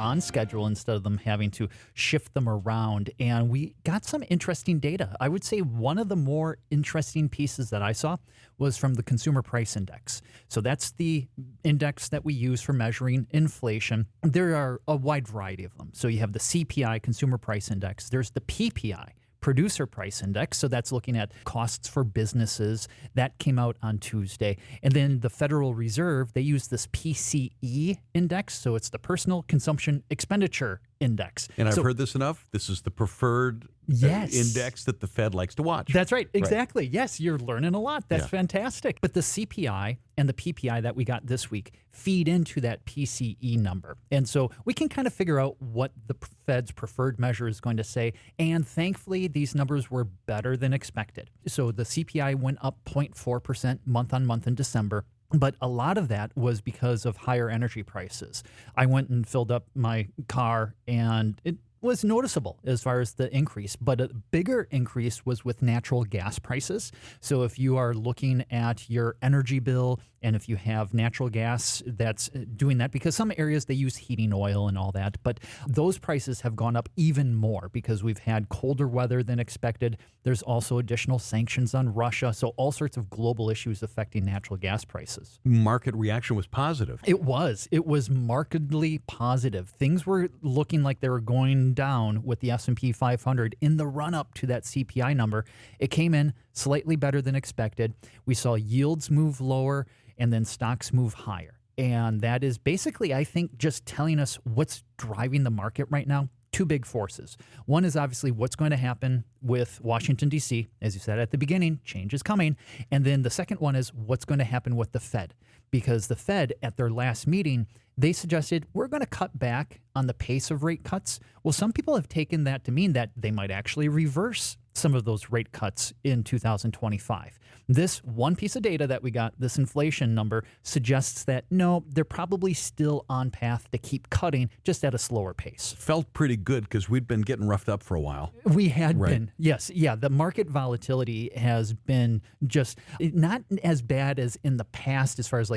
on schedule instead of them having to shift them around. And we got some interesting data. I would say one of the more interesting pieces that I saw was from the Consumer Price Index. So that's the index that we use for measuring inflation. There are a wide variety of them. So you have the CPI, Consumer Price Index. There's the PPI, Producer Price Index. So that's looking at costs for businesses. That came out on Tuesday. And then the Federal Reserve, they use this PCE index. So it's the Personal Consumption Expenditure Index. And I've heard this enough. This is the preferred index that the Fed likes to watch. That's right. Exactly. Right. Yes, you're learning a lot. That's fantastic. But the CPI and the PPI that we got this week feed into that PCE number. And so we can kind of figure out what the Fed's preferred measure is going to say. And thankfully, these numbers were better than expected. So the CPI went up 0.4% month on month in December. But a lot of that was because of higher energy prices. I went and filled up my car, and it was noticeable as far as the increase, but a bigger increase was with natural gas prices. So if you are looking at your energy bill and if you have natural gas that's doing that, because some areas they use heating oil and all that, but those prices have gone up even more because we've had colder weather than expected. There's also additional sanctions on Russia. So all sorts of global issues affecting natural gas prices. Market reaction was positive. It was markedly positive. Things were looking like they were going down with the S&P 500 in the run-up to that CPI number. It came in slightly better than expected. We saw yields move lower and then stocks move higher. And that is basically, I think, just telling us what's driving the market right now. Two big forces. One is obviously what's going to happen with Washington, D.C. As you said at the beginning, change is coming. And then the second one is what's going to happen with the Fed. Because the Fed, at their last meeting, they suggested we're going to cut back on the pace of rate cuts. Well, some people have taken that to mean that they might actually reverse some of those rate cuts in 2025. This one piece of data that we got, this inflation number, suggests that no, they're probably still on path to keep cutting, just at a slower pace. Felt pretty good because we'd been getting roughed up for a while. We had been. Yes. Yeah. The market volatility has been just not as bad as in the past as far as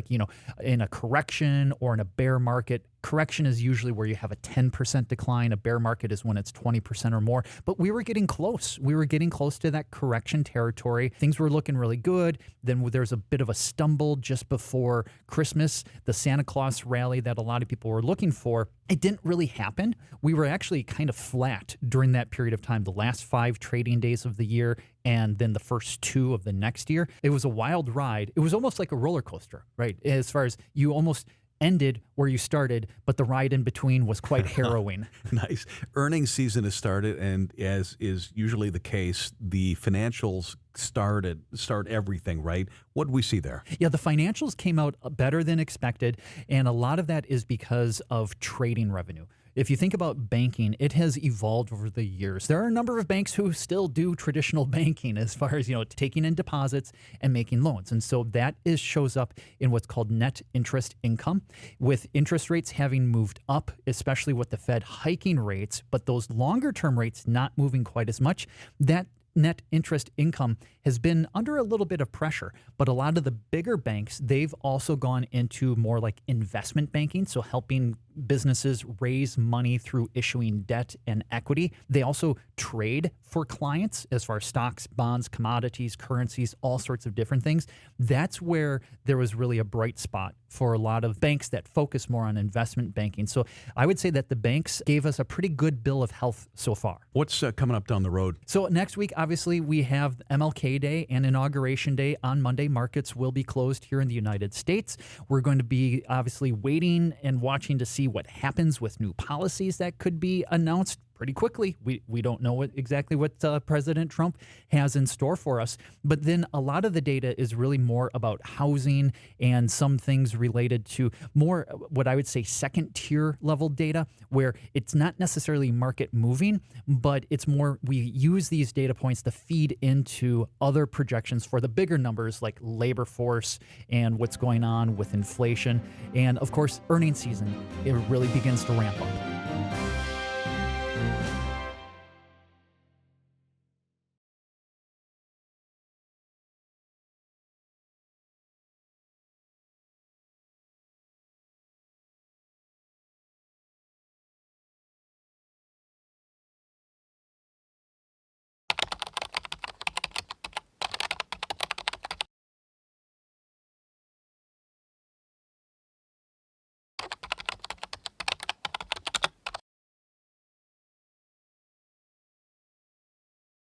in a correction or in a bear market. Correction is usually where you have a 10% decline. A bear market is when it's 20% or more. But we were getting close. We were getting close to that correction territory. Things were looking really good. Then there's a bit of a stumble just before Christmas, the Santa Claus rally that a lot of people were looking for. It didn't really happen. We were actually kind of flat during that period of time, the last 5 trading days of the year and then the first 2 of the next year. It was a wild ride. It was almost like a roller coaster, right? As far as you almost ended where you started, but the ride in between was quite harrowing. Nice. Earnings season has started, and as is usually the case, the financials start everything, right? What do we see there? Yeah, the financials came out better than expected, and a lot of that is because of trading revenue. If you think about banking, it has evolved over the years. There are a number of banks who still do traditional banking as far as, taking in deposits and making loans. And so that shows up in what's called net interest income. With interest rates having moved up, especially with the Fed hiking rates, but those longer term rates not moving quite as much, that net interest income has been under a little bit of pressure. But a lot of the bigger banks, they've also gone into more like investment banking, so helping businesses raise money through issuing debt and equity. They also trade for clients as far as stocks, bonds, commodities, currencies, all sorts of different things. That's where there was really a bright spot for a lot of banks that focus more on investment banking. So I would say that the banks gave us a pretty good bill of health so far. What's coming up down the road? So next week, obviously, we have MLK Day and Inauguration Day on Monday. Markets will be closed here in the United States. We're going to be obviously waiting and watching to see what happens with new policies that could be announced pretty quickly. We don't know exactly what President Trump has in store for us. But then a lot of the data is really more about housing and some things related to more what I would say second tier level data, where it's not necessarily market moving, but it's more we use these data points to feed into other projections for the bigger numbers like labor force and what's going on with inflation. And of course, earnings season, it really begins to ramp up.